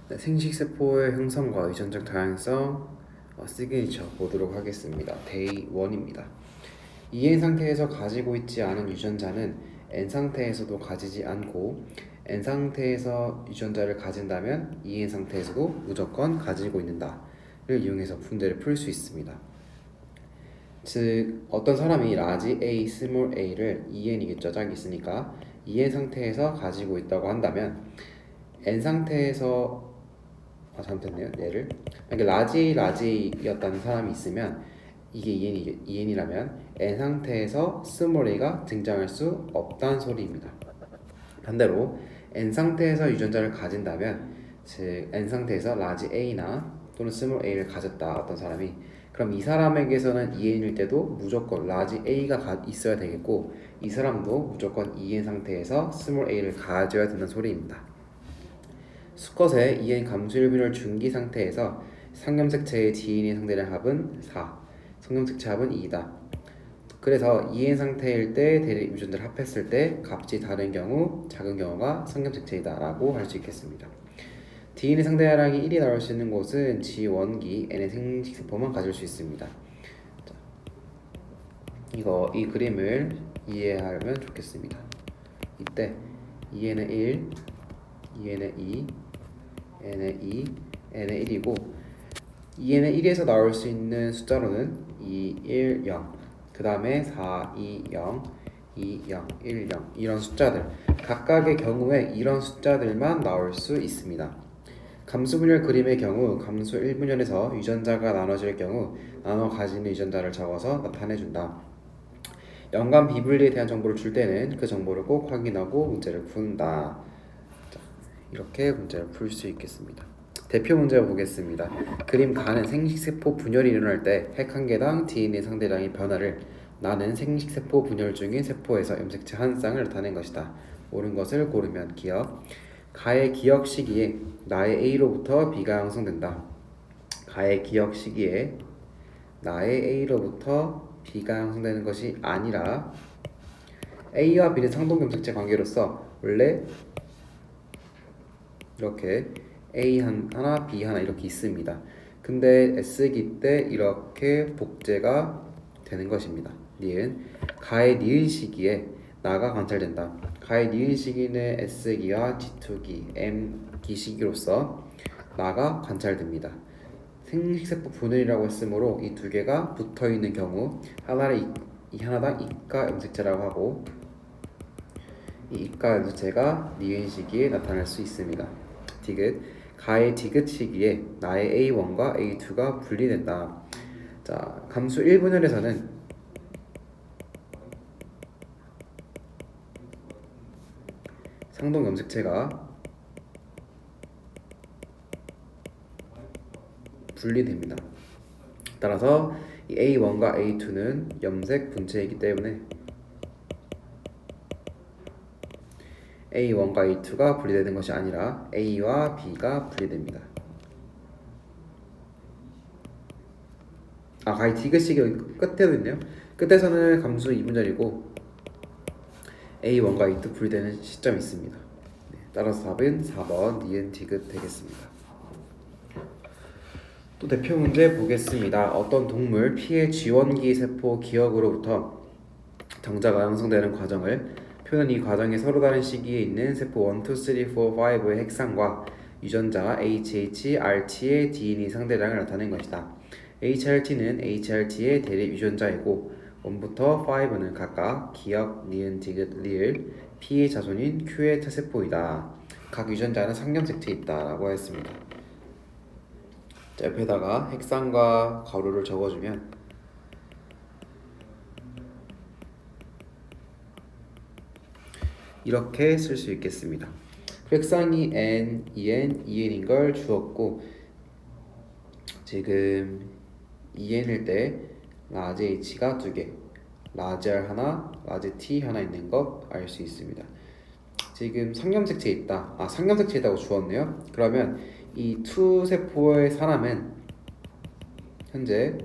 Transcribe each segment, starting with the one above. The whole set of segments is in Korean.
네, 생식세포의 형성과 유전적 다양성 시그니처 보도록 하겠습니다. 데이 1입니다. EN 상태에서 가지고 있지 않은 유전자는 N 상태에서도 가지지 않고 N 상태에서 유전자를 가진다면 EN 상태에서도 무조건 가지고 있는다를 이용해서 문제를 풀 수 있습니다. 즉 어떤 사람이 라지 A, 스몰 a를 EN이겠죠. 짝이 있으니까 EN 상태에서 가지고 있다고 한다면 N 상태에서 잘못했네요. 얘를 만약에 라지였다는 사람이 있으면 이게 EN이라면 N 상태에서 스몰 a가 등장할 수 없다는 소리입니다. 반대로 N 상태에서 유전자를 가진다면 즉 N 상태에서 라지 A나 또는 스몰 a를 가졌다 어떤 사람이 그럼 이 사람에게서는 EN일 때도 무조건 라지 A가 있어야 되겠고 이 사람도 무조건 EN 상태에서 스몰 a를 가져야 된다는 소리입니다. 수컷의 EN 감수일 분열 중기 상태에서 상염색체의 DNA 상대량 합은 4, 성염색체 합은 2다. 그래서 EN 상태일 때 대립 유전자를 합했을 때 값이 다른 경우 작은 경우가 성염색체이다 라고 할 수 있겠습니다. DNA 상대량이 1이 나올 수 있는 곳은 G1기 N의 생식세포만 가질 수 있습니다. 자, 이 그림을 이해하면 좋겠습니다. 이때 EN은 1, EN은 2, N의 2, N의 1이고 EN의 1에서 나올 수 있는 숫자로는 2, 1, 0, 그 다음에 4, 2, 0, 2, 0, 1, 0 이런 숫자들 각각의 경우에 이런 숫자들만 나올 수 있습니다. 감수분열 그림의 경우 감수 1분열에서 유전자가 나눠질 경우 나눠 가지는 유전자를 적어서 나타내준다. 연관 비분리에 대한 정보를 줄 때는 그 정보를 꼭 확인하고 문제를 푼다. 이렇게 문제를 풀 수 있겠습니다. 대표 문제 보겠습니다. 그림 가는 생식세포 분열이 일어날 때 핵 한 개당 DNA 상대량의 변화를 나는 생식세포 분열 중인 세포에서 염색체 한 쌍을 나타낸 것이다. 옳은 것을 고르면 기억. 가의 기억 시기에 나의 A로부터 B가 형성된다. 가의 기억 시기에 나의 A로부터 B가 형성되는 것이 아니라 A와 B는 상동 염색체 관계로서 원래 이렇게 A 하나, B 하나 이렇게 있습니다. 근데 S기 때 이렇게 복제가 되는 것입니다. 니은 가의 니은 시기에 나가 관찰된다. 가의 니은 시기는 S기와 G2기, M기 시기로서 나가 관찰됩니다. 생식세포 분열이라고 했으므로 이 두 개가 붙어 있는 경우 하나당 이가 염색체라고 하고 이 이가 염색체가 니은 시기에 나타날 수 있습니다. 디귿 가의 디귿 시기에 나의 A1과 A2가 분리된다. 자, 감수 1분열에서는 상동 염색체가 분리됩니다. 따라서 이 A1과 A2는 염색 분체이기 때문에 A1과 A2가 분리되는 것이 아니라 A와 B가 분리됩니다. 가의 디귿 시기 끝에도 있네요. 끝에서는 감수 2분절이고 A1과 A2 분리되는 시점이 있습니다. 따라서 답은 4번 니은 디귿 되겠습니다. 또 대표 문제 보겠습니다. 어떤 동물 P의 G1기 세포 기억으로부터 정자가 형성되는 과정을 표는 이 과정이 서로 다른 시기에 있는 세포 1, 2, 3, 4, 5의 핵상과 유전자 HH, RT의 DNA 상대량을 나타낸 것이다. HRT는 HRT의 대립 유전자이고 1부터 5는 각각 기억, 니은, 디귿, 리을, P의 자손인 Q의 태세포이다. 각 유전자는 상염색체에 있다라고 했습니다. 자, 옆에다가 핵상과 괄호를 적어주면 이렇게 쓸 수 있겠습니다. 핵상이 N, EN, EN인 걸 주었고 지금 EN일 때 라지 H가 2개, 라지 R 하나, 라지 T 하나 있는 것 알 수 있습니다. 지금 상염색체에 있다. 상염색체에 있다고 주었네요. 그러면 이 투 세포의 사람은 현재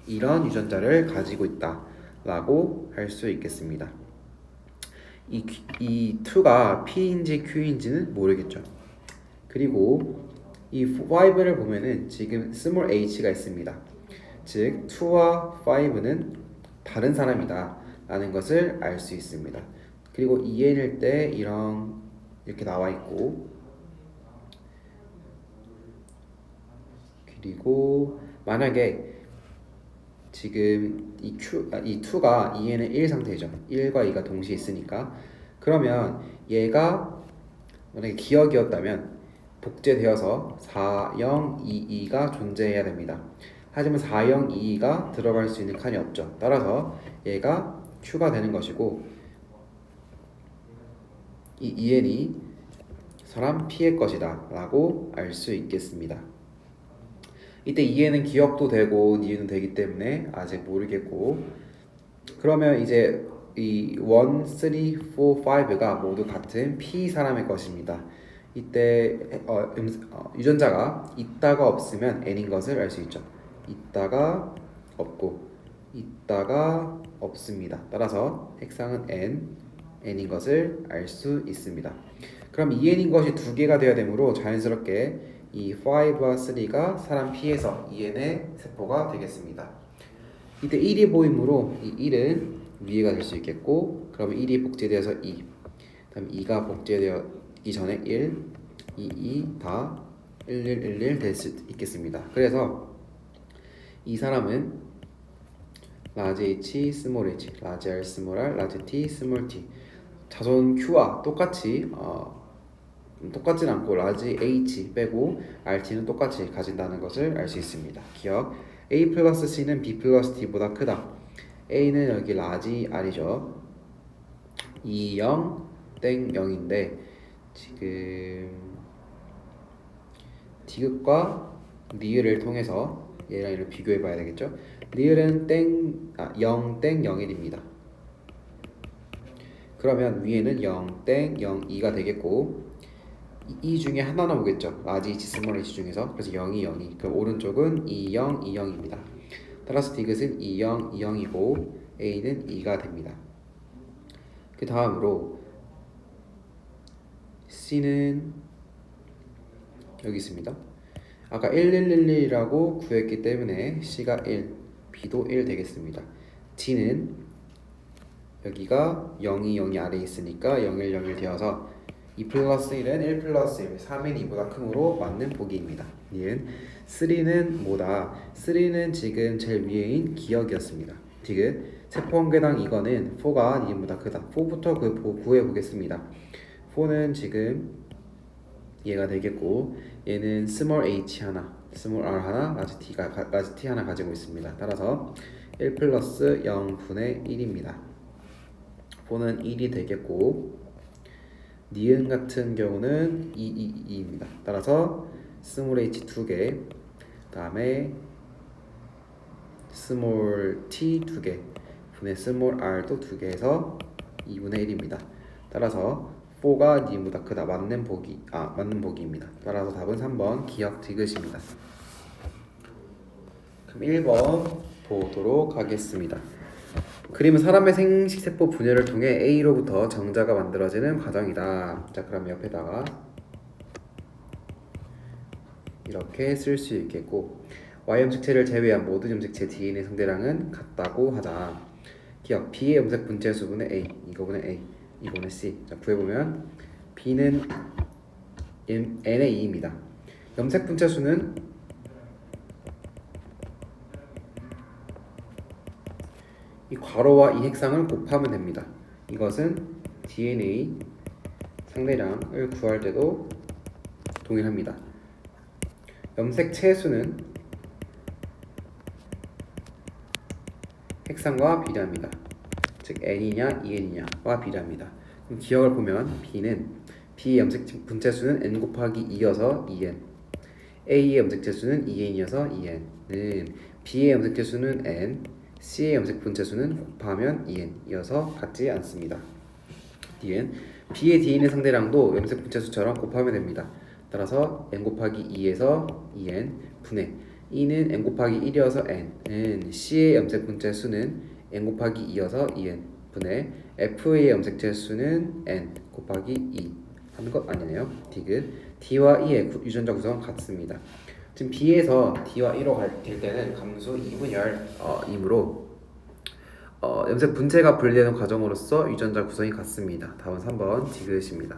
이런 유전자를 가지고 있다 라고 할 수 있겠습니다. 이 2가 P인지 Q인지는 모르겠죠. 그리고 이 5를 보면은 지금 small h가 있습니다. 즉 2와 5는 다른 사람이다 라는 것을 알 수 있습니다. 그리고 EN일 때 이렇게 나와 있고, 그리고 만약에 지금 이 2가 EN의 1 상태죠. 1과 2가 동시에 있으니까. 그러면 얘가 만약에 기억이었다면 복제되어서 4022가 존재해야 됩니다. 하지만 4022가 들어갈 수 있는 칸이 없죠. 따라서 얘가 Q가 되는 것이고, 이 EN이 사람 P의 것이다 라고 알 수 있겠습니다. 이때 EN은 기억도 되고 니은도 되기 때문에 아직 모르겠고, 그러면 이제 이 1, 3, 4, 5가 모두 같은 P 사람의 것입니다. 이때 유전자가 있다가 없으면 N인 것을 알 수 있죠. 있다가 없고 있다가 없습니다. 따라서 핵상은 N인 것을 알 수 있습니다. 그럼 EN인 것이 두 개가 되어야 되므로 자연스럽게 이 5와 3가 사람 P에서 EN의 세포가 되겠습니다. 이때 1이 보이므로 이 1은 위에가 될 수 있겠고, 그러면 1이 복제되어서 2, 그다음 2가 복제되기 전에 1, 2 다 1111 될 수 있겠습니다. 그래서 이 사람은 라지 H, 스몰 h, 라지 R, 스몰 r, 라지 T, 스몰 t, 자손 Q와 똑같진 않고 라지 H 빼고 RT는 똑같이 가진다는 것을 알 수 있습니다. 기억, A 플러스 C는 B 플러스 T보다 크다. A는 여기 라지 R이죠. 2, 0, 땡 0인데 지금 디귿과 리을을 통해서 얘랑 얘를 비교해 봐야 되겠죠. 리을은 0, 땡 0일입니다. 그러면 위에는 0, 땡 0, 2가 되겠고, 이 중에 하나 나오겠죠. 라지 H, 스몰 h 중에서. 그래서 0이 0이. 그럼 오른쪽은 2, 0, 2, 0입니다. 따라서 디귿은 2, 0, 2, 0이고 A는 2가 됩니다. 그 다음으로 C는 여기 있습니다. 아까 1111이라고 구했기 때문에 C가 1, B도 1 되겠습니다. D는 여기가 0이 0이 아래에 있으니까 0101 되어서 2 플러스 1은 1 플러스 1, 3인 2보다 크므로 맞는 보기입니다. 니은 3는 뭐다? 3는 지금 제일 위에인 기억이었습니다. 디귿 세포 한 개당 이거는 4가 니은보다 크다. 4부터 구해보겠습니다. 4는 지금 얘가 되겠고, 얘는 스몰 h 하나, 스몰 r 하나, 라지 t 하나 가지고 있습니다. 따라서 1 플러스 0분의 1입니다. 4는 1이 되겠고, 니은 같은 경우는 2입니다. 따라서 스몰 h 2개, 다음에 스몰 t 2개, 분의 스몰 r도 2개 해서 2분의 1입니다. 따라서 4가 니은보다 크다. 맞는 보기입니다. 따라서 답은 3번 기억 디귿입니다. 그럼 1번 보도록 하겠습니다. 그림은 사람의 생식세포 분열을 통해 A로부터 정자가 만들어지는 과정이다. 자, 그럼 옆에다가 이렇게 쓸 수 있겠고, Y염색체를 제외한 모든 염색체 DNA 상대량은 같다고 하자. 기억, B의 염색 분체 수분의 A, 이거분의 A, 이거분의 C. 자, 구해보면 B는 N의 2입니다. 염색 분체 수는 이 괄호와 이 핵상을 곱하면 됩니다. 이것은 DNA 상대량을 구할 때도 동일합니다. 염색체 수는 핵상과 비례합니다. 즉 N이냐 EN이냐와 비례합니다. 그럼 기억을 보면 B의 염색 분체 수는 N 곱하기 2여서 EN, A의 염색체 수는 EN이어서 EN은 B의 염색체 수는 N, C의 염색 분체 수는 곱하면 EN이어서 같지 않습니다. D는 B의 DNA 상대량도 염색 분체 수처럼 곱하면 됩니다. 따라서 N 곱하기 2에서 EN 분의 E는 N 곱하기 1이어서 N은 C의 염색 분체 수는 N 곱하기 2여서 EN 분의 F의 염색체 수는 N 곱하기 2 하는 것 아니네요. 디귿 D와 E의 유전자 구성은 같습니다. 지금 B에서 D와 E로 될 때는 감수 2분열이므로 염색 분체가 분리되는 과정으로서 유전자 구성이 같습니다. 답은 3번 디귿입니다.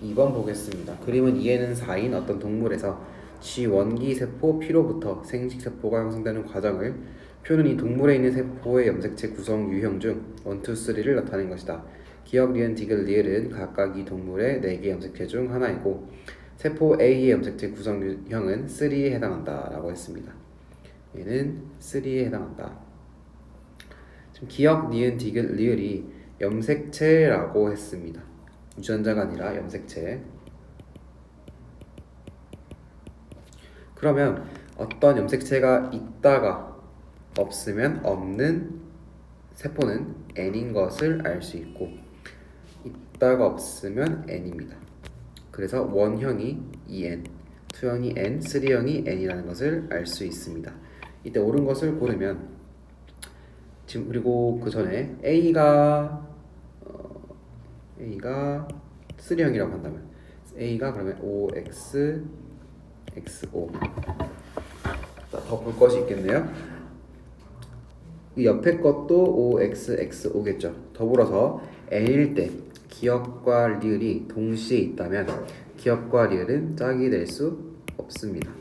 2번 보겠습니다. 그림은 2에는 4인 어떤 동물에서 G원기 세포 P로부터 생식 세포가 형성되는 과정을 표는 이 동물에 있는 세포의 염색체 구성 유형 중 1, 2, 3를 나타낸 것이다. 기역, 리은, 디귿, 리을은 각각 이 동물의 4개 염색체 중 하나이고 세포 A의 염색체 구성 유형은 3에 해당한다 라고 했습니다. 얘는 3에 해당한다. 지금 기역, 니은, 디귿, 리을이 염색체라고 했습니다. 유전자가 아니라 염색체. 그러면 어떤 염색체가 있다가 없으면 없는 세포는 N인 것을 알 수 있고 있다가 없으면 N입니다. 그래서 원형이 EN, 투형이 N, 3형이 N이라는 것을 알 수 있습니다. 이때 옳은 것을 고르면 지금 그리고 그 전에 A가 3형이라고 한다면 A가 그러면 OX XO 더 볼 것이 있겠네요. 이 옆에 것도 OXXO겠죠. 더불어서 N일 때 기역과 리을이 동시에 있다면 기역과 리을은 짝이 될 수 없습니다.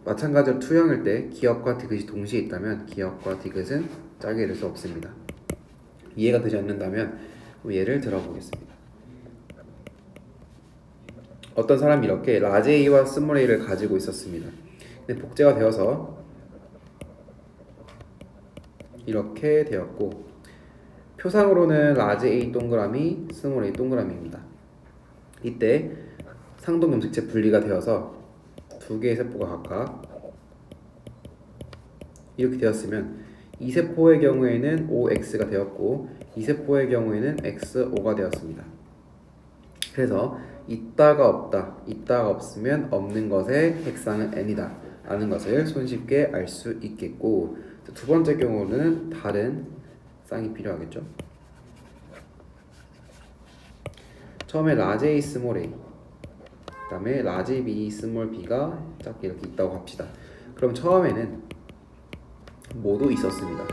마찬가지로 투형일 때 기역과 디귿이 동시에 있다면 기역과 디귿은 짝이 될 수 없습니다. 이해가 되지 않는다면 예를 들어보겠습니다. 어떤 사람이 이렇게 라지 A와 스몰 a를 가지고 있었습니다. 근데 복제가 되어서 이렇게 되었고 표상으로는 라지 A 동그라미, 스몰 a 동그라미입니다. 이때 상동 염색체 분리가 되어서 두 개의 세포가 각각 이렇게 되었으면 이 세포의 경우에는 OX가 되었고 이 세포의 경우에는 XO가 되었습니다. 그래서 있다가 없다, 있다가 없으면 없는 것의 핵상은 N이다 라는 것을 손쉽게 알 수 있겠고 두 번째 경우는 다른 쌍이 필요하겠죠. 처음에 라지 A 스몰 a 그 다음에 라지 B 스몰 b가 딱 이렇게 있다고 합시다. 그럼 처음에는 모두 있었습니다.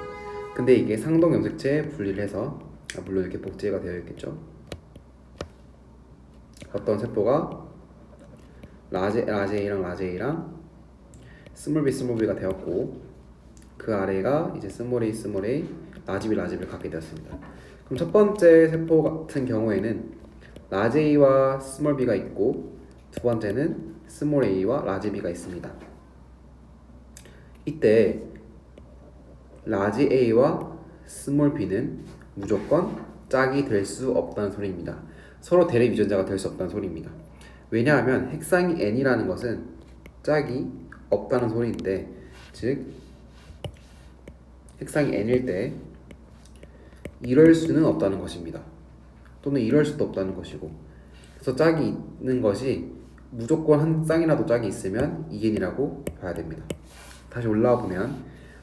근데 이게 상동 염색체 분리를 해서 물론 이렇게 복제가 되어 있겠죠. 어떤 세포가 라지 A랑 라지 A랑 스몰 B가 되었고 그 아래가 이제 스몰 A, 라지 B를 갖게 되었습니다. 그럼 첫 번째 세포 같은 경우에는 라지 A와 스몰 B가 있고 두 번째는 스몰 A와 라지 B가 있습니다. 이때 라지 A와 스몰 B는 무조건 짝이 될 수 없다는 소리입니다. 서로 대립 유전자가 될 수 없다는 소리입니다. 왜냐하면 핵상이 N이라는 것은 짝이 없다는 소리인데 즉 핵상이 N일 때 이럴 수는 없다는 것입니다. 또는 이럴 수도 없다는 것이고 그래서 짝이 있는 것이 무조건 한 쌍이라도 짝이 있으면 2N이라고 봐야 됩니다. 다시 올라와 보면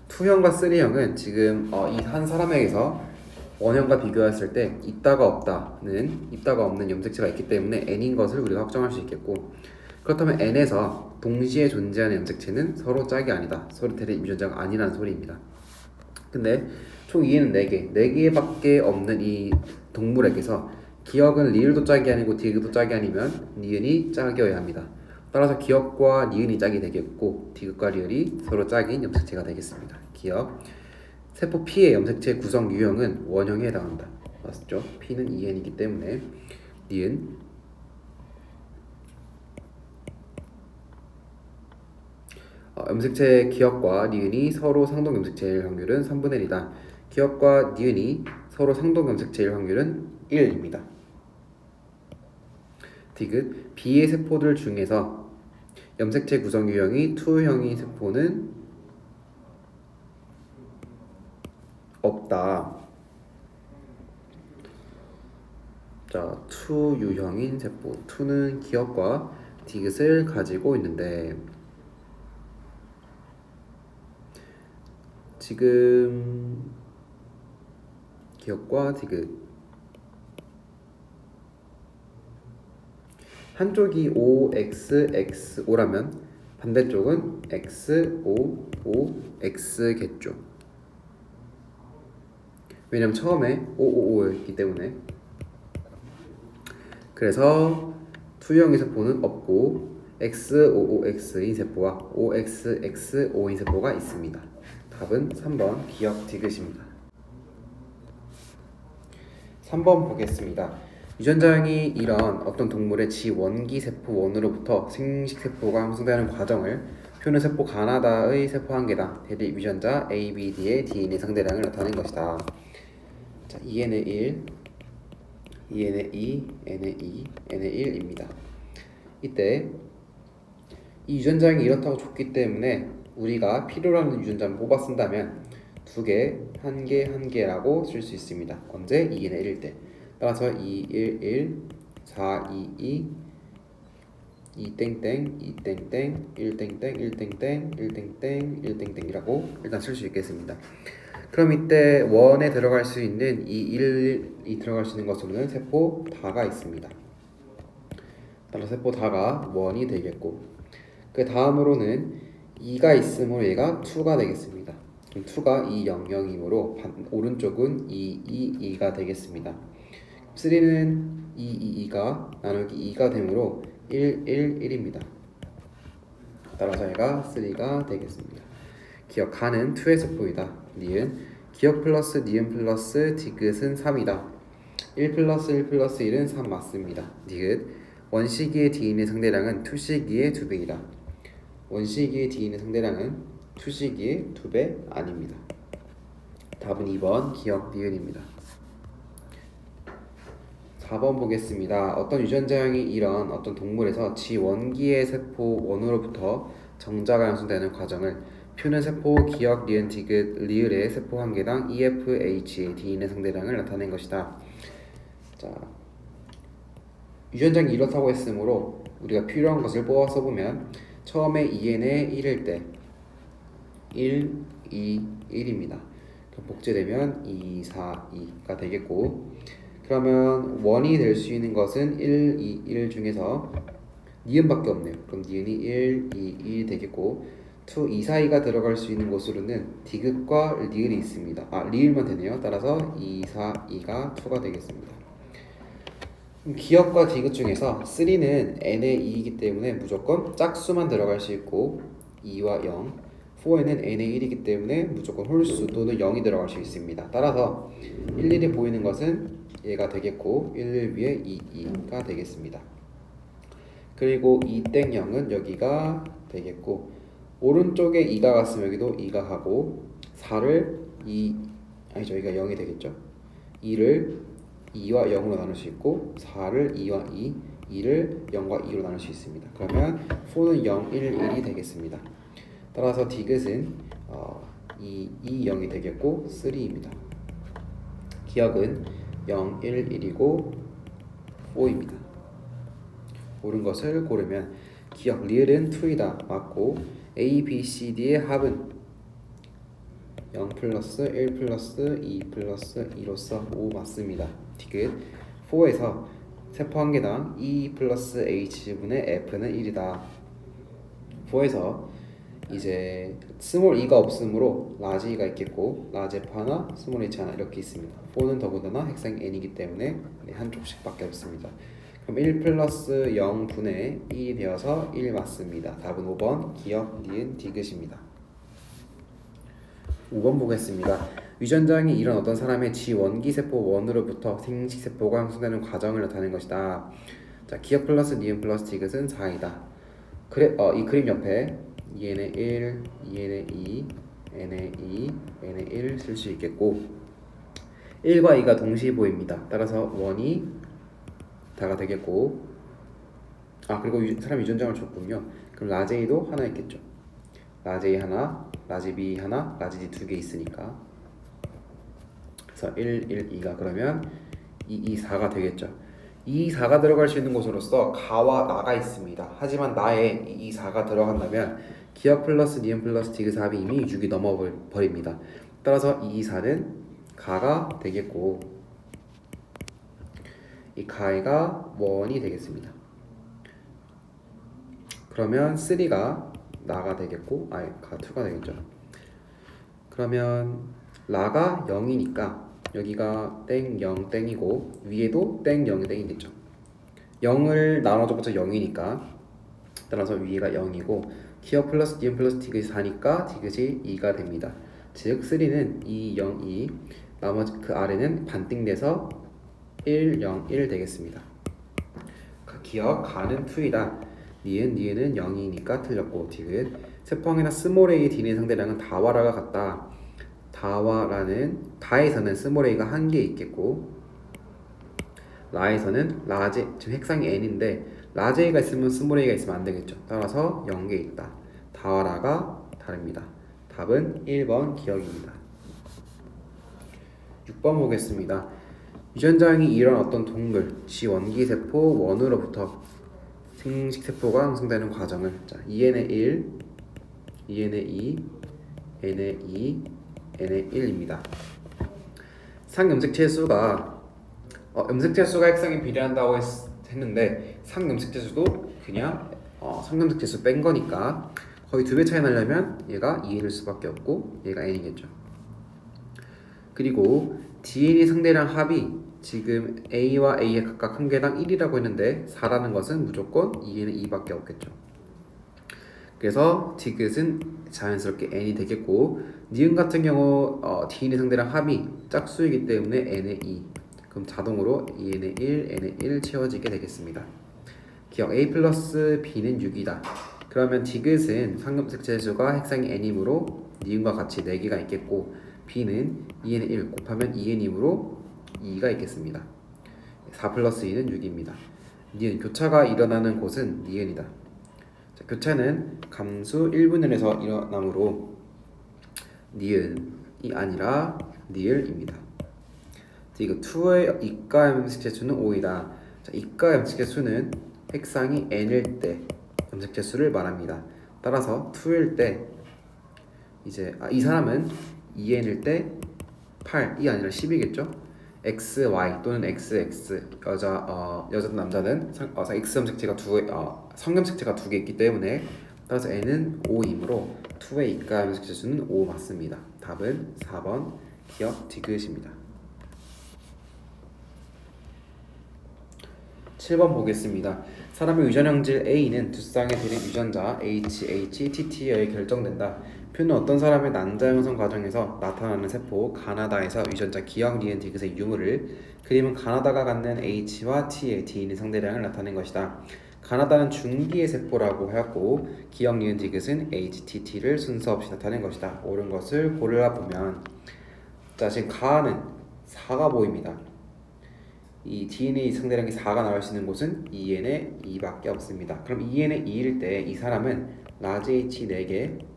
2형과 3형은 지금 이 한 사람에게서 원형과 비교했을 때 있다가 없는 염색체가 있기 때문에 N인 것을 우리가 확정할 수 있겠고 그렇다면 N에서 동시에 존재하는 염색체는 서로 짝이 아니다. 서로 대립 유전자가 아니라는 소리입니다. 근데 총 2에는 4개, 4개밖에 없는 이 동물에게서 기역은 리을도 짝이 아니고 디귿도 짝이 아니면 니은이 짝이어야 합니다. 따라서 기역과 니은이 짝이 되겠고 디귿과 리을이 서로 짝인 염색체가 되겠습니다. 기역 세포 P의 염색체 구성 유형은 원형에 해당한다. 맞죠? P는 2N이기 때문에 니은 염색체 기역과 니은이 서로 상동 염색체일 확률은 3분의 1이다. 기역과 니은이 서로 상동 염색체일 확률은 1입니다. 디귿 B의 세포들 중에서 염색체 구성 유형이 2형의 세포는 없다. 자, 2 유형인 세포 2는 기역과 디귿을 가지고 있는데 지금 기역과 디귿 한쪽이 OXXO라면 반대쪽은 XOOX겠죠. 왜냐면 처음에 555였기 때문에. 그래서 투영의 세포는 없고 XOOX인 세포와 OXXO인 세포가 있습니다. 답은 3번 기억 디귿입니다. 3번 보겠습니다. 유전자형이 이런 어떤 동물의 지원기 세포 1으로부터 생식 세포가 형성되는 과정을 표는 세포 가나다의 세포 한 개당 대립 유전자 ABD의 DNA 상대량을 나타낸 것이다. 자, EN의 1, EN의 2, N의 2, N의 1입니다. 이때 이 유전자형이 이렇다고 줬기 때문에 우리가 필요로 하는 유전자를 뽑아 쓴다면 두 개, 한 개, 한 개라고 쓸 수 있습니다. 언제? 2n의 1일 때. 따라서 2, 1, 1, 4, 2, 2, 2 땡땡, 2 땡땡, 1 땡땡, 1 땡땡, 1 땡땡, 1 땡땡이라고 일단 쓸 수 있겠습니다. 그럼 이때 원에 들어갈 수 있는 이 1이 들어갈 수 있는 것으로는 세포 다가 있습니다. 따라서 세포 다가 원이 되겠고, 그 다음으로는 2가 있으므로 얘가 2가 되겠습니다. 그럼 2가 2, 0, 0이므로 오른쪽은 2, 2, 2가 되겠습니다. 3는 2, 2, 2가 나누기 2가 되므로 1, 1, 1입니다. 따라서 얘가 3가 되겠습니다. 기억 가는 2의 세포이다. 니은 기억 플러스 니은 플러스 디귿은 3이다. 1 플러스 1 플러스 1은 3 맞습니다. 디귿 원시기의 DNA 상대량은 투시기의 2배이다. 원시기의 DNA 상대량은 투시기의 2배 아닙니다. 답은 2번 기억 니은입니다. 4번 보겠습니다. 어떤 유전자형이 이런 어떤 동물에서 지원기의 세포 1으로부터 정자가 형성되는 과정을 표는 세포 기억 니은 디귿 리을의 세포 한 개당 EFH의 DNA 상대량을 나타낸 것이다. 자, 유전자형이 이렇다고 했으므로 우리가 필요한 것을 뽑아 써보면 처음에 EN의 1일 때 1, 2, 1입니다. 그럼 복제되면 2, 4, 2가 되겠고, 그러면 원이 될 수 있는 것은 1, 2, 1 중에서 니은밖에 없네요. 그럼 니은이 1, 2, 1 되겠고, 2, 2, 4, 2가 들어갈 수 있는 곳으로는 디귿과 리을이 있습니다. 리을만 되네요. 따라서 2, 4, 2가 2가 되겠습니다. 기억과 디귿 중에서 3는 n의 2이기 때문에 무조건 짝수만 들어갈 수 있고 2와 0, 4에는 n의 1이기 때문에 무조건 홀수 또는 0이 들어갈 수 있습니다. 따라서 1, 1이 보이는 것은 얘가 되겠고 1, 1 위에 2, 2가 되겠습니다. 그리고 2 땡 0은 여기가 되겠고, 오른쪽에 2가 갔으면 여기도 2가 가고, 4를 2, 아니죠, 여기가 0이 되겠죠. 2를 2와 0으로 나눌 수 있고 4를 2와 2, 2를 0과 2로 나눌 수 있습니다. 그러면 4는 0, 1, 1이 되겠습니다. 따라서 디귿은 2, 2, 0이 되겠고 3입니다. 기억은 0, 1, 1이고 4입니다. 옳은 것을 고르면 기억 리을은 2이다 맞고 A, B, C, D의 합은 0 플러스 1 플러스 2 플러스 2로서 5 맞습니다. 디귿 4에서 세포 한 개당 E 플러스 H분의 F는 1이다. 4에서 이제 스몰 e가 없으므로 라지 e가 있겠고 라지 F 하나, 스몰 h 하나 이렇게 있습니다. 4는 더군다나 핵상 n이기 때문에 한쪽씩밖에 없습니다. 그럼 1 플러스 0분의 1이 되어서 1 맞습니다. 답은 5번 기억 니은 디귿입니다. 5번 보겠습니다. 유전자형이 이런 어떤 사람의 지원기세포 1으로부터 생식세포가 형성되는 과정을 나타낸 것이다. 자, 기억 플러스 니은 플러스 디귿은 4이다. 그래, 이 그림 옆에 EN의 1, EN의 2, N의 2, N의 1 쓸 수 있겠고 1과 2가 동시에 보입니다. 따라서 1이 다가 되겠고 그리고 사람 유전자를 줬군요. 그럼 라지 A도 하나 있겠죠. 라지 A 하나, 라지 B 하나, 라지 D 두 개 있으니까 그래서 1, 1, 2가 그러면 2, 2, 4가 되겠죠. 2, 4가 들어갈 수 있는 곳으로서 가와 나가 있습니다. 하지만 나에 2, 4가 들어간다면 기억 플러스 니은 플러스 디귿 합이 이미 6이 넘어버립니다. 따라서 2, 4는 가가 되겠고 이 가가 1이 되겠습니다. 그러면 3가 나가 되겠고 가 2가 되겠죠. 그러면 라가 0이니까 여기가 땡 0 땡이고 위에도 땡 0이 땡이겠죠. 0을 나눠줘봤자 0이니까 따라서 위가 0이고 기억 플러스 니은 플러스 디귿이 4니까 디귿이 2가 됩니다. 즉 3는 2, 0, 2 나머지 그 아래는 반띵돼서 1, 0, 1 되겠습니다. 기억 가는 2이다. 니은은 0이니까 틀렸고 디귿 세포항이나 스몰 a d의 상대량은 다와라가 같다. 다에서는 스몰 a가 1개 있겠고 라에서는 라지 지금 핵상이 n인데 라지 a가 있으면 스몰 a가 있으면 안 되겠죠. 따라서 0개 있다. 다와라가 다릅니다. 답은 1번 기억입니다. 6번 보겠습니다. 유전자형이 이런 어떤 동물 지원기세포 원으로부터 생식세포가 형성되는 과정을 자, EN의 1, EN의 2, N의 2, N의 1입니다. 상염색체수가 염색체수가 핵상에 비례한다고 했는데 상염색체수도 그냥 상염색체수 뺀 거니까 거의 2배 차이 나려면 얘가 2N일 수밖에 없고 얘가 N이겠죠. 그리고 DN의 상대량 합이 지금 A와 A의 각각 한 개당 1이라고 했는데 4라는 것은 무조건 2에는 2밖에 없겠죠. 그래서 디귿은 자연스럽게 n이 되겠고 니은 같은 경우 D인의 상대량 합이 짝수이기 때문에 n의 2 그럼 자동으로 2n의 1, n의 1 채워지게 되겠습니다. 기억 A 플러스 B는 6이다. 그러면 디귿은 상염색체수가 핵상이 n이므로 니은과 같이 4개가 있겠고 B는 2n의 1 곱하면 2n이므로 2가 있겠습니다. 4 플러스 2는 6입니다. 니은 교차가 일어나는 곳은 니은이다. 자, 교차는 감수 1분의 1에서 일어나므로 니은이 아니라 니을입니다. 이거 2의 이가 염색체수는 5이다. 자, 이가 염색체수는 핵상이 n일 때 염색체수를 말합니다. 따라서 2일 때 이제 이 사람은 2n일 때 8이 아니라 10이겠죠? XY 또는 XX 여자든 남자는 X 염색체가 성염색체가 2개 있기 때문에 따라서 N은 5이므로 2의 이가 염색체 수는 5 맞습니다. 답은 4번 기억 디귿입니다. 7번 보겠습니다. 사람의 유전형질 A는 두 쌍의 들인 유전자 HHTT에 의해 결정된다. 표는 어떤 사람의 난자 형성 과정에서 나타나는 세포 가나다에서 유전자 기억 니은 디귿의 유무를 그림은 가나다가 갖는 H와 T의 D인의 상대량을 나타낸 것이다. 가나다는 중기의 세포라고 하였고 기억 니은 디귿은 HTT를 순서 없이 나타낸 것이다. 옳은 것을 고르라보면 자 지금 가는 4가 보입니다. 이 DNA 상대량이 4가 나올 수 있는 곳은 EN의 2밖에 없습니다. 그럼 EN의 2일 때 이 사람은 라지 H 4개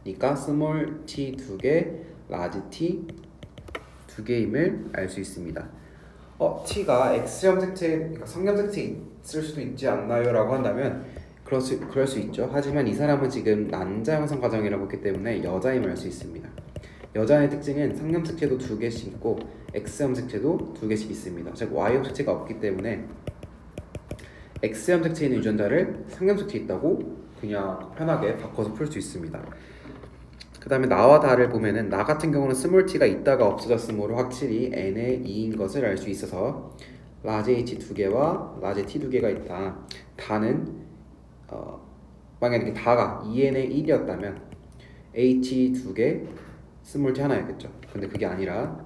니까 스몰 t 2개, 라지 t 2개임을 알 수 있습니다. t가 x 염색체, 그러니까 성염색체 있을 수도 있지 않나요? 라고 한다면 그럴 수 있죠. 하지만 이 사람은 지금 난자 형성 과정이라고 했기 때문에 여자임을 알 수 있습니다. 여자의 특징은 성염색체도 2개씩 있고 x 염색체도 2개씩 있습니다. 즉 y 염색체가 없기 때문에 x 염색체에 있는 유전자를 성염색체 있다고 그냥 편하게 바꿔서 풀 수 있습니다. 그 다음에 나와 다를 보면은 나 같은 경우는 스몰 t가 있다가 없어졌으므로 확실히 n의 2인 것을 알 수 있어서 라지 h 2개와 라지 t 2개가 있다. 다는 만약에 다가 2n의 1이었다면 h 2개 스몰 t 하나였겠죠. 근데 그게 아니라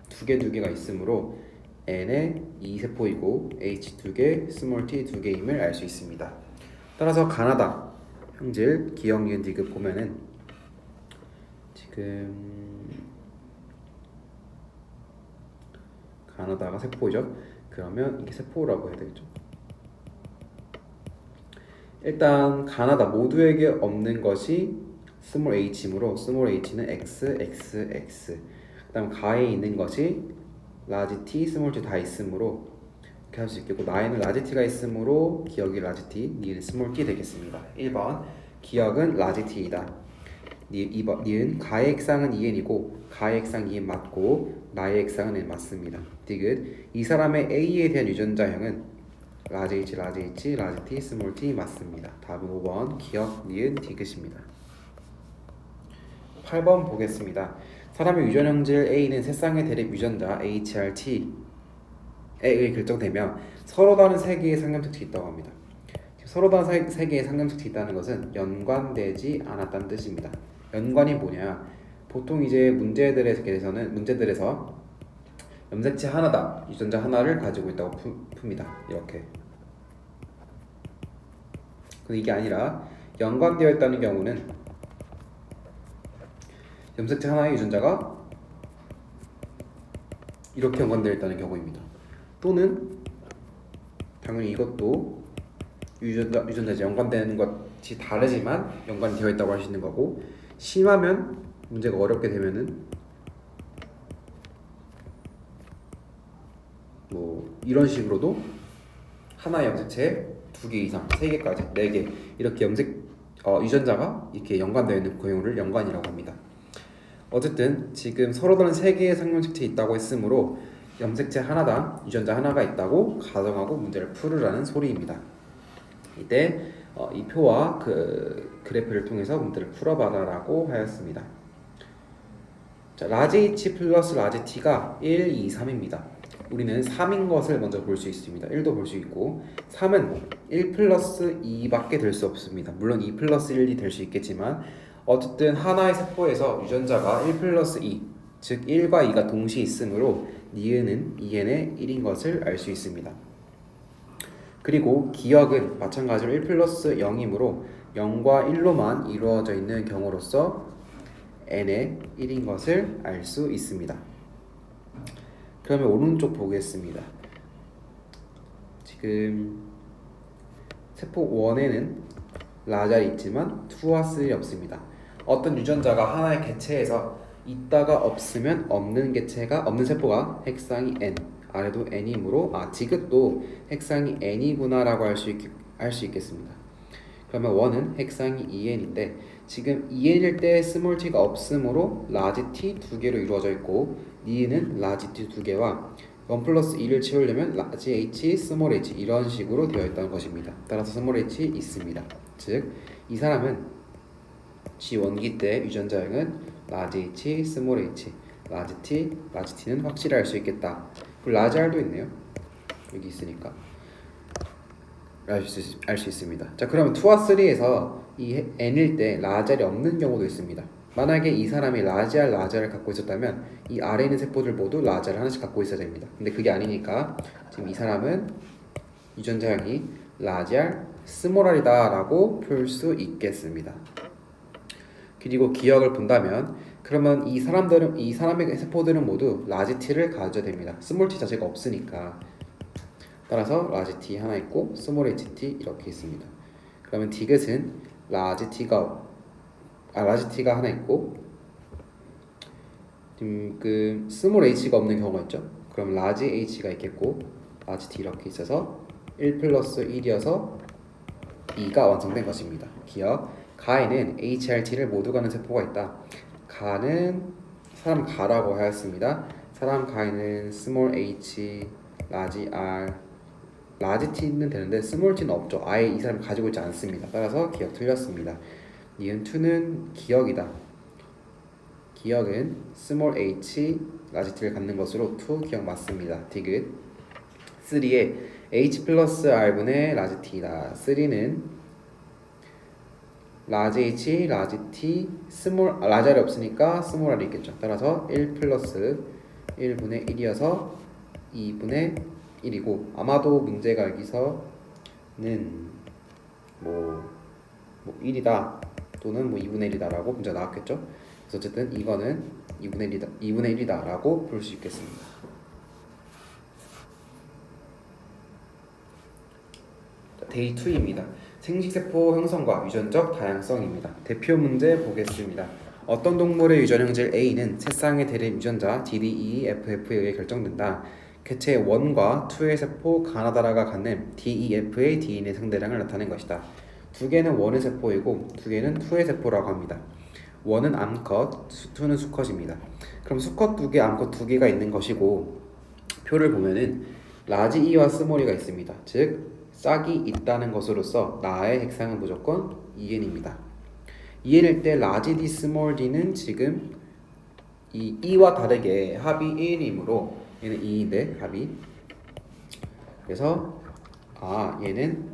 2개가 있으므로 n의 2세포이고 h 2개 스몰 t 2개임을 알 수 있습니다. 따라서 가나다 형질 기억 니은 디귿 보면은 지금 가나다가 세포죠. 그러면 이게 세포라고 해야 되겠죠. 일단 가나다 모두에게 없는 것이 스몰 h이므로 스몰 h는 x, x, x. 그다음 가에 있는 것이 라지 t, 스몰 t 다 있으므로 이렇게 할 수 있겠고 나에는 라지 t가 있으므로 기억이 라지 t, 니은 스몰 t 되겠습니다. 1번 기억은 라지 t이다. 니은 가의 핵상은 2n이고 가의 핵상 2n 맞고 나의 핵상은 n 맞습니다. 디귿 이 사람의 A에 대한 유전자형은 라지 H, 라지 H, 라지 T, 스몰 t 맞습니다. 답은 5번 기억, 니은, 디귿입니다. 8번 보겠습니다. 사람의 유전 형질 A는 세 쌍의 대립 유전자 HRT에 의해 결정되며 서로 다른 세 개의 상념 특징이 있다고 합니다. 서로 다른 세 개의 상념 특징이 있다는 것은 연관되지 않았다는 뜻입니다. 연관이 뭐냐? 보통 이제 문제들에서 염색체 하나당 유전자 하나를 가지고 있다고 풉니다. 이렇게. 근데 이게 아니라 연관되어 있다는 경우는 염색체 하나의 유전자가 이렇게 연관되어 있다는 경우입니다. 또는 당연히 이것도 유전자에 연관되는 것이 다르지만 연관이 되어 있다고 할 수 있는 거고, 심하면 문제가 어렵게 되면은 뭐 이런 식으로도 하나의 염색체에 2개 이상, 3개까지, 4개 이렇게 유전자가 이렇게 연관되어 있는 경우를 연관이라고 합니다. 어쨌든 지금 서로 다른 3개의 상념색체가 있다고 했으므로 염색체 하나당 유전자 하나가 있다고 가정하고 문제를 풀으라는 소리입니다. 이때 이 표와 그 그래프를 통해서 문제를 풀어봐라라고 하였습니다. 자, 라지 H 플러스 라지 T가 1, 2, 3입니다. 우리는 3인 것을 먼저 볼 수 있습니다. 1도 볼 수 있고 3은 1 플러스 2밖에 될 수 없습니다. 물론 2 플러스 1이 될 수 있겠지만 어쨌든 하나의 세포에서 유전자가 1 플러스 2, 즉 1과 2가 동시에 있으므로 니은은 2n의 1인 것을 알 수 있습니다. 그리고 기억은 마찬가지로 1 플러스 0이므로 0과 1로만 이루어져 있는 경우로서 n의 1인 것을 알 수 있습니다. 그러면 오른쪽 보겠습니다. 지금 세포 1에는 라잘이 있지만 2와 3이 없습니다. 어떤 유전자가 하나의 개체에서 있다가 없으면 없는 세포가 핵상이 n, 아래도 n이므로 디귿도 핵상이 n이구나 라고 할 수 있겠습니다. 그러면 1은 핵상이 2n인데 지금 2n일 때 스몰 t가 없으므로 라지 t 2개로 이루어져 있고 니은은 라지 t 2개와 1 플러스 2를 채우려면 라지 h, 스몰 h 이런 식으로 되어 있다는 것입니다. 따라서 스몰 h 있습니다. 즉 이 사람은 G1기 때 유전자형은 라지 h, 스몰 h, 라지 t, 라지 t는 확실히 알 수 있겠다. 그리고 라지 r도 있네요. 여기 있으니까 알 수 있습니다. 자, 그러면 2와 3에서 이 n일 때 라지 r이 없는 경우도 있습니다. 만약에 이 사람이 라지 r, 라지 r을 갖고 있었다면 이 아래에 있는 세포들 모두 라지 r을 하나씩 갖고 있어야 됩니다. 근데 그게 아니니까 지금 이 사람은 유전자형이 라지 r, 스몰 r이다 라고 풀 수 있겠습니다. 그리고 기억을 본다면 그러면 이 사람의 세포들은 모두 라지 t를 가져야 됩니다. 스몰 t 자체가 없으니까. 따라서 라지 t 하나 있고 스몰 ht 이렇게 있습니다. 그러면 디귿은 라지 t가 하나 있고 그 스몰 h가 없는 경우가 있죠. 그럼 라지 h가 있겠고 라지 t 이렇게 있어서 1 플러스 1이어서 2가 완성된 것입니다. 기억. 가에는 HRT를 모두 가는 세포가 있다. 가는 사람 가라고 하였습니다. 사람 가에는 스몰 h, 라지 r, 라지 t는 되는데 스몰 t는 없죠. 아예 이 사람이 가지고 있지 않습니다. 따라서 기억 틀렸습니다. 니은 2는 기억이다. 기억은 스몰 h, 라지 t를 갖는 것으로 2 기억 맞습니다. 디귿. 3에 h 플러스 r분의 라지 t다. 3는 라지 h, 라지 t, 라지 r이 없으니까 스몰 r이 있겠죠. 따라서 1 플러스 1분의 1이어서 2분의 1이고 아마도 문제가 여기서는 뭐 1이다 또는 뭐 2분의 1이다 라고 문제가 나왔겠죠. 그래서 어쨌든 이거는 2분의 1이다 라고 볼 수 있겠습니다. 데이 2입니다. 생식세포 형성과 유전적 다양성입니다. 대표 문제 보겠습니다. 어떤 동물의 유전 형질 A는 세 쌍의 대립 유전자 DDEFF에 의해 결정된다. 개체 1과 2의 세포 가나다라가 갖는 DEF의 DNA 상대량을 나타낸 것이다. 두 개는 1의 세포이고 두 개는 2의 세포라고 합니다. 1은 암컷, 2는 수컷입니다. 그럼 수컷 2개, 암컷 2개가 있는 것이고 표를 보면은 라지 E와 스몰 E가 있습니다. 즉 짝이 있다는 것으로서 나의 핵상은 무조건 2n입니다. 2n일 때 라지 d 스몰 d는 지금 이 2와 다르게 합이 1이므로 얘는 2인데 합이, 그래서 얘는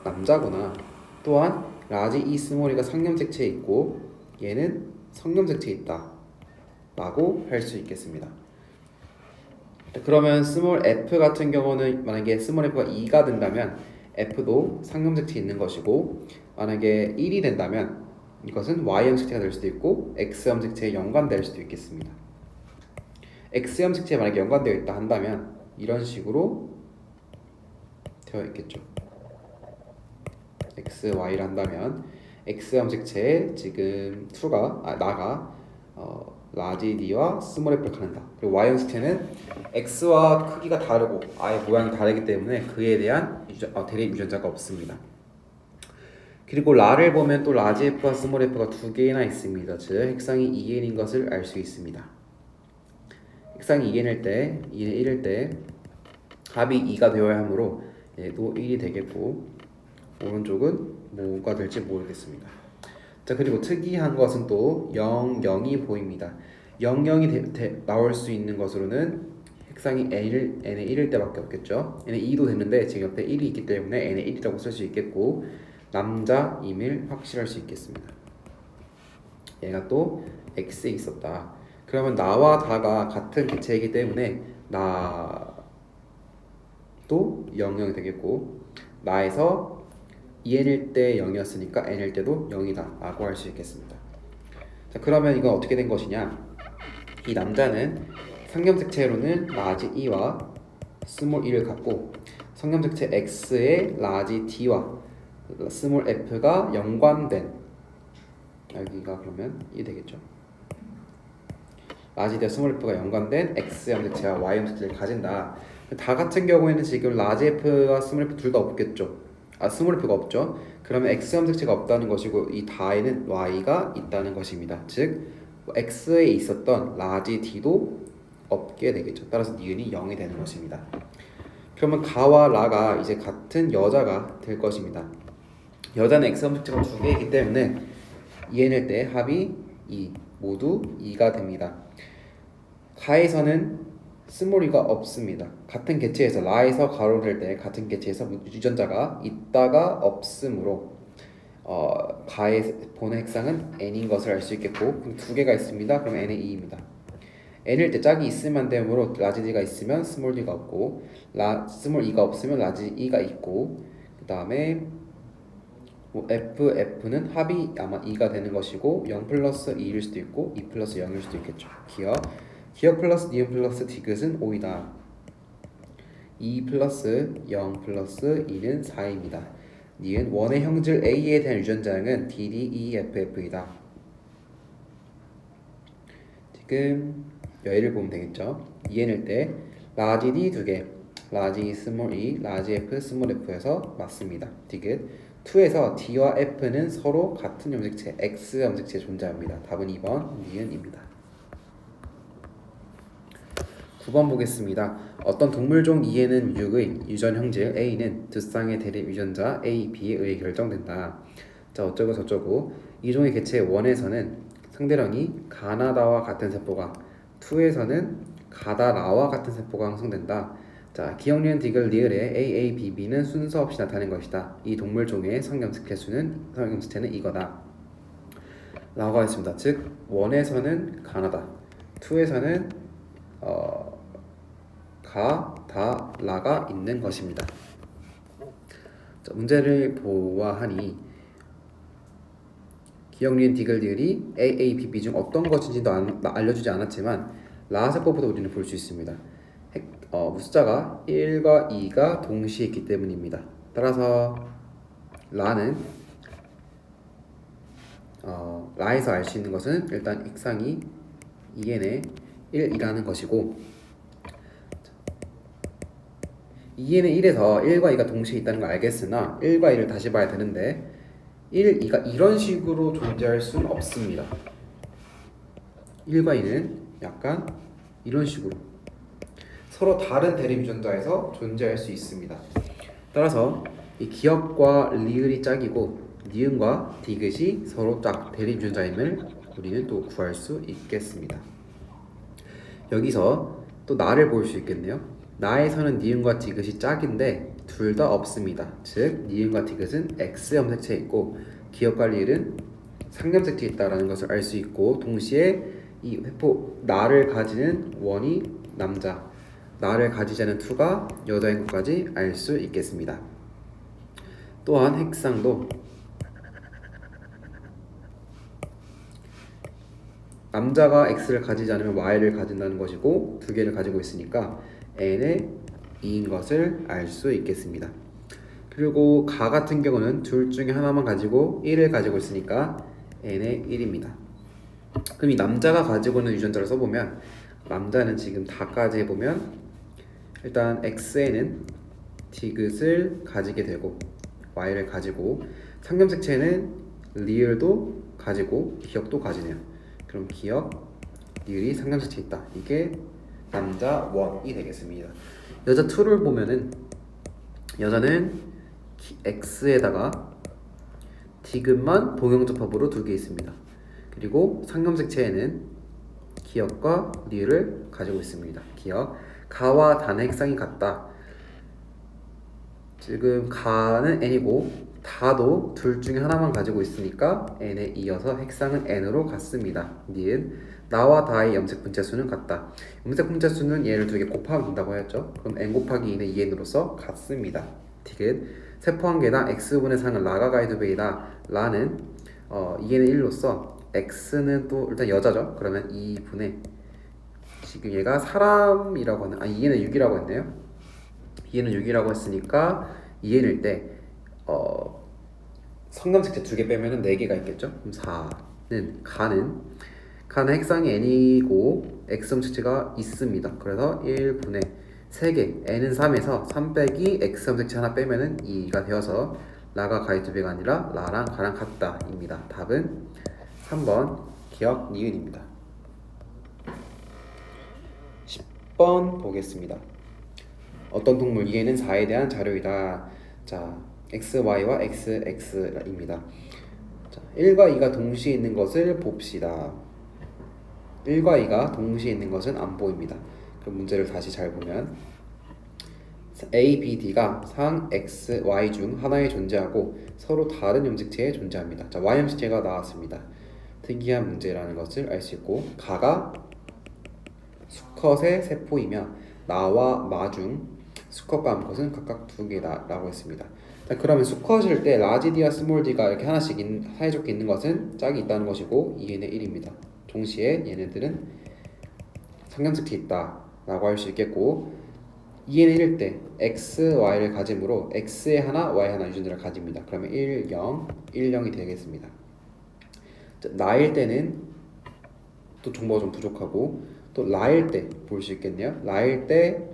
남자구나. 또한 라지 E 스몰이가 상념색체에 있고 얘는 성념색체에 있다 라고 할 수 있겠습니다. 그러면 스몰 f 같은 경우는 만약에 스몰 f가 2가 된다면 f도 상념색체에 있는 것이고, 만약에 1이 된다면 이것은 y형색체가 될 수도 있고 x형색체에 연관될 수도 있겠습니다. x형색체에 만약에 연관되어 있다 한다면 이런 식으로 되어 있겠죠. x, y를 한다면 x형색체에 지금 2가 나가 라지 d와 스몰 f를 갖는다. 그리고 y형색체는 x와 크기가 다르고 아예 모양이 다르기 때문에 그에 대한 대립 유전자가 없습니다. 그리고 라를 보면 또 라지 f와 스몰 f가 두 개나 있습니다. 즉 핵상이 2n인 것을 알 수 있습니다. 핵상이 2n일 때, 2는 1일 때 합이 2가 되어야 하므로 얘도 1이 되겠고, 오른쪽은 뭐가 될지 모르겠습니다. 자, 그리고 특이한 것은 또 0, 0이 보입니다. 0, 0이 나올 수 있는 것으로는 핵상이 n의 1일 때밖에 없겠죠. n의 2도 됐는데 지금 옆에 1이 있기 때문에 n의 1이라고 쓸 수 있겠고, 남자임을 확실할 수 있겠습니다. 얘가 또 x에 있었다. 그러면 나와 다가 같은 개체이기 때문에 나도 0, 0이 되겠고, 나에서 2n일 때 0이었으니까 n일 때도 0이다 라고 할 수 있겠습니다. 자, 그러면 이건 어떻게 된 것이냐, 이 남자는 상념색체로는 라지 E와 스몰 E를 갖고 상념색체 X에 라지 D와 스몰 F가 연관된, 여기가 그러면 이 되겠죠. 라지 D와 스몰 F가 연관된 X형색체와 Y형색체를 가진다. 다 같은 경우에는 지금 라지 F와 스몰 F 둘 다 없겠죠. 스몰 F가 없죠. 그러면 X형색체가 없다는 것이고 이 다에는 Y가 있다는 것입니다. 즉 X에 있었던 라지 D도 없게 되겠죠. 따라서 니은이 0이 되는 것입니다. 그러면 가와 라가 이제 같은 여자가 될 것입니다. 여자는 X형색체가 두 개이기 때문에 2n일 때 합이 2, 모두 2가 됩니다. 가에서는 스몰 E가 없습니다. 같은 개체에서 라에서 가로 될 때 같은 개체에서 유전자가 있다가 없으므로 가의 본의 핵상은 n인 것을 알 수 있겠고, 그럼 두 개가 있습니다. 그럼 n의 2입니다. n일 때 짝이 있으면 되므로 라지 d가 있으면 스몰 d가 없고, 스몰 e가 없으면 라지 e가 있고, 그 다음에 f는 합이 아마 2가 되는 것이고 0 플러스 2일 수도 있고 2 플러스 0일 수도 있겠죠. 기억 플러스 니은 플러스 디귿은 5이다. 2 플러스 0 플러스 2는 4입니다. 니은 원의 형질 A에 대한 유전자량은 DDEFF이다. 지금 여기를 보면 되겠죠. 2n일 때 라지 D 2개, 라지 스몰 E, 라지 F 스몰 F에서 맞습니다. 디귿 2에서 D와 F는 서로 같은 염색체 X 염색체에 존재합니다. 답은 2번 니은입니다. 9번 보겠습니다. 어떤 동물종 E에는 6의 유전 형질 A는 두 쌍의 대립 유전자 A, B에 의해 결정된다. 자, 어쩌고 저쩌고. 이 종의 개체 1에서는 상대령이 가나다와 같은 세포가, 2에서는 가다라와 같은 세포가 형성된다. 자, 기억, 니은, 디귿, 리을의 A, A, B, B는 순서 없이 나타낸 것이다. 이 동물종의 성염색체는 이거다 라고 하겠습니다. 즉 1에서는 가나다, 2에서는 가, 다, 라가 있는 것입니다. 자, 문제를 보아하니 기억, 니은, 디귿, 리을이 A, A, B, B 중 어떤 것인지도 알려주지 않았지만 라 세포부터 우리는 볼 수 있습니다. 숫자가 1과 2가 동시에 있기 때문입니다. 따라서 라는 라에서 알 수 있는 것은 일단 핵상이 2n의 1이라는 것이고, 2n의 1에서 1과 2가 동시에 있다는 걸 알겠으나 1과 2를 다시 봐야 되는데 1, 2가 이런 식으로 존재할 수는 없습니다. 1과 2는 약간 이런 식으로 서로 다른 대립 유전자에서 존재할 수 있습니다. 따라서 이 기역과 리을이 짝이고 니은과 디귿이 서로 짝 대립유전자임을 우리는 또 구할 수 있겠습니다. 여기서 또 나를 볼 수 있겠네요. 나에서는 니은과 디귿이 짝인데 둘 다 없습니다. 즉 니은과 디귿은 X 염색체에 있고 기역과 리을은 상염색체에 있다라는 것을 알 수 있고, 동시에 이 회포 나를 가지는 원이 남자, 나를 가지지 않은 투가 여자인 것까지 알 수 있겠습니다. 또한 핵상도 남자가 X를 가지지 않으면 Y를 가진다는 것이고 두 개를 가지고 있으니까 N의 2인 것을 알 수 있겠습니다. 그리고 가 같은 경우는 둘 중에 하나만 가지고 1을 가지고 있으니까 N의 1입니다. 그럼 이 남자가 가지고 있는 유전자를 써보면, 남자는 지금 다까지 해보면 일단 X에는 디귿을 가지게 되고 Y를 가지고, 상염색체는 리을도 가지고 기역도 가지네요. 그럼 기역, 리을이 상염색체에 있다. 이게 남자 1이 되겠습니다. 여자 2를 보면은 여자는 X에다가 디귿만 동형접합으로 두 개 있습니다. 그리고 상염색체에는 기역과 리을을 가지고 있습니다. 기역, 가와 다는 핵상이 같다. 지금 가는 n이고 다도 둘 중에 하나만 가지고 있으니까 n에 이어서 핵상은 n으로 같습니다. 니은 나와 다의 염색 분자수는 같다. 염색 분자수는 얘를 두 개 곱하면 된다고 했죠. 그럼 n 곱하기 2는 2n으로서 같습니다. 디귿 세포 한 개당 x분의 상은 라가 가이드베이다. 라는 2n의 1로서 x는 또 일단 여자죠. 그러면 2분의, 지금 얘가 사람이라고 하는, 2n은 6이라고 했네요. 2n은 6이라고 했으니까 2n일 때 성남색체 2개 빼면은 4개가 있겠죠. 그럼 4는 가는 핵상이 n이고 x염색체가 있습니다. 그래서 1분의 3개, n은 3에서 3 빼기 x염색체 하나 빼면은 2가 되어서 라가 가이드베가 아니라 라랑 가랑 같다 입니다. 답은 3번 기역 니은입니다. 10번 보겠습니다. 어떤 동물 이해는 4에 대한 자료이다. 자, x, y와 x, x입니다. 자, 1과 2가 동시에 있는 것을 봅시다. 1과 2가 동시에 있는 것은 안 보입니다. 그럼 문제를 다시 잘 보면 A, B, D가 상 X, Y 중 하나에 존재하고 서로 다른 염색체에 존재합니다. 자, Y 염색체가 나왔습니다. 특이한 문제라는 것을 알 수 있고, 가가 수컷의 세포이며 나와 마 중 수컷과 암컷은 각각 2개다 라고 했습니다. 자, 그러면 수컷일 때 라지 D와 스몰 D가 이렇게 하나씩 사이좋게 있는 것은 짝이 있다는 것이고 2n의 1입니다. 동시에 얘네들은 상염색체에 있다 라고 할 수 있겠고, 2n의 1일 때 x, y를 가지므로 x에 하나, y 하나 유전자를 가집니다. 그러면 1, 0, 1, 0이 되겠습니다. 자, 나일 때는 또 정보가 좀 부족하고, 또 라일 때 볼 수 있겠네요. 라일 때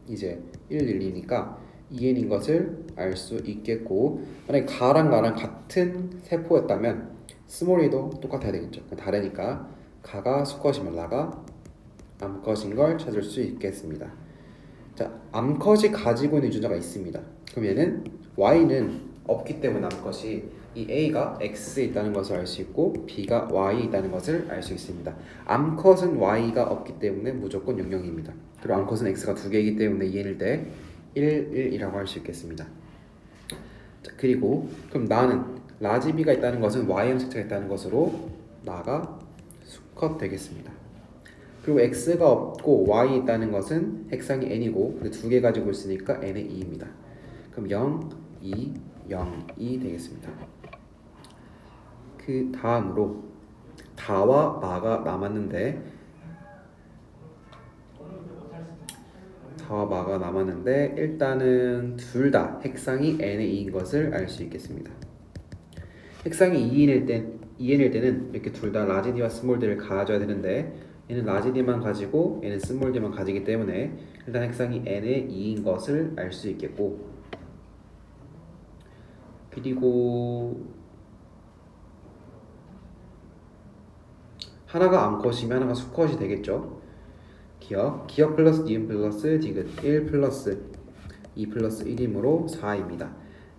이제 1, 1, 2니까 2n인 것을 알 수 있겠고, 만약에 가랑 나랑 같은 세포였다면 스몰이도 똑같아야 되겠죠. 다르니까 가가 수컷이면 나가 암컷인 걸 찾을 수 있겠습니다. 자, 암컷이 가지고 있는 유전자가 있습니다. 그럼 얘는 y는 없기 때문에 암컷이 이 A가 X에 있다는 것을 알 수 있고 B가 Y에 있다는 것을 알 수 있습니다. 암컷은 Y가 없기 때문에 무조건 00입니다. 그리고 암컷은 X가 2개이기 때문에 2n일 때 1, 1이라고 할 수 있겠습니다. 자, 그리고 그럼 나는 라지 B가 있다는 것은 Y 염색체가 있다는 것으로 나가 수컷 되겠습니다. 그리고 X가 없고 Y에 있다는 것은 핵상이 N이고 2개 가지고 있으니까 N의 2입니다. 그럼 0, 2, 0, 2 되겠습니다. 그 다음으로 다와 마가 남았는데 일단은 둘 다 핵상이 n의 2인 것을 알 수 있겠습니다. 핵상이 2n일 때는 이렇게 둘 다 라지 D와 스몰 D를 가져야 되는데 얘는 라지 D만 가지고 얘는 스몰 D만 가지기 때문에 일단 핵상이 n의 2인 것을 알 수 있겠고, 그리고 하나가 암컷이면 하나가 수컷이 되겠죠. 기억 플러스 니은 플러스 디귿 1 플러스 2 플러스 1이므로 4입니다.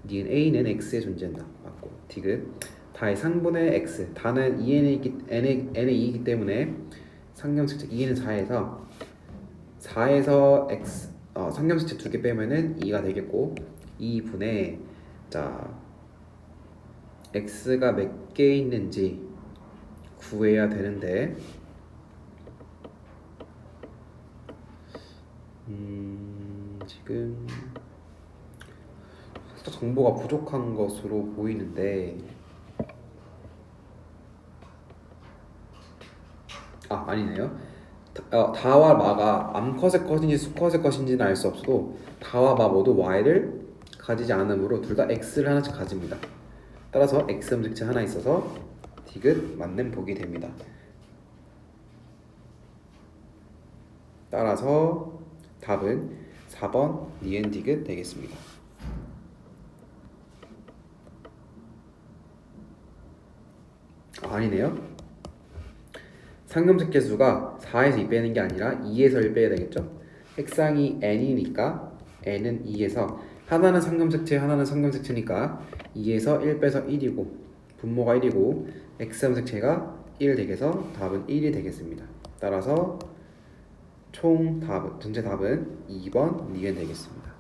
니은 a는 x에 존재한다. 맞고 디귿 다의 상분의 x 다는 2n의 2이기 때문에 상경식체 2n은 4에서 x 상경식체 2개 빼면은 2가 되겠고 2분의 자 x가 몇 개 있는지 구해야 되는데 지금 살짝 정보가 부족한 것으로 보이는데 아니네요. 다와 마가 암컷의 것인지 수컷의 것인지는 알 수 없어도 다와 마 모두 y를 가지지 않으므로 둘 다 x를 하나씩 가집니다. 따라서 x 음식체 하나 있어서 디귿 맞는 복이 됩니다. 따라서 답은 4번 니은 디귿 되겠습니다. 아니네요. 상금식 개수가 4에서 2 빼는 게 아니라 2에서 1 빼야 되겠죠. 핵상이 n이니까 n은 2에서 하나는 상금색체 하나는 상금색체니까 2에서 1 빼서 1이고 분모가 1이고 x함색체가 1 되겠어 답은 1이 되겠습니다. 따라서 총 답은 전체 답은 2번 니은 되겠습니다.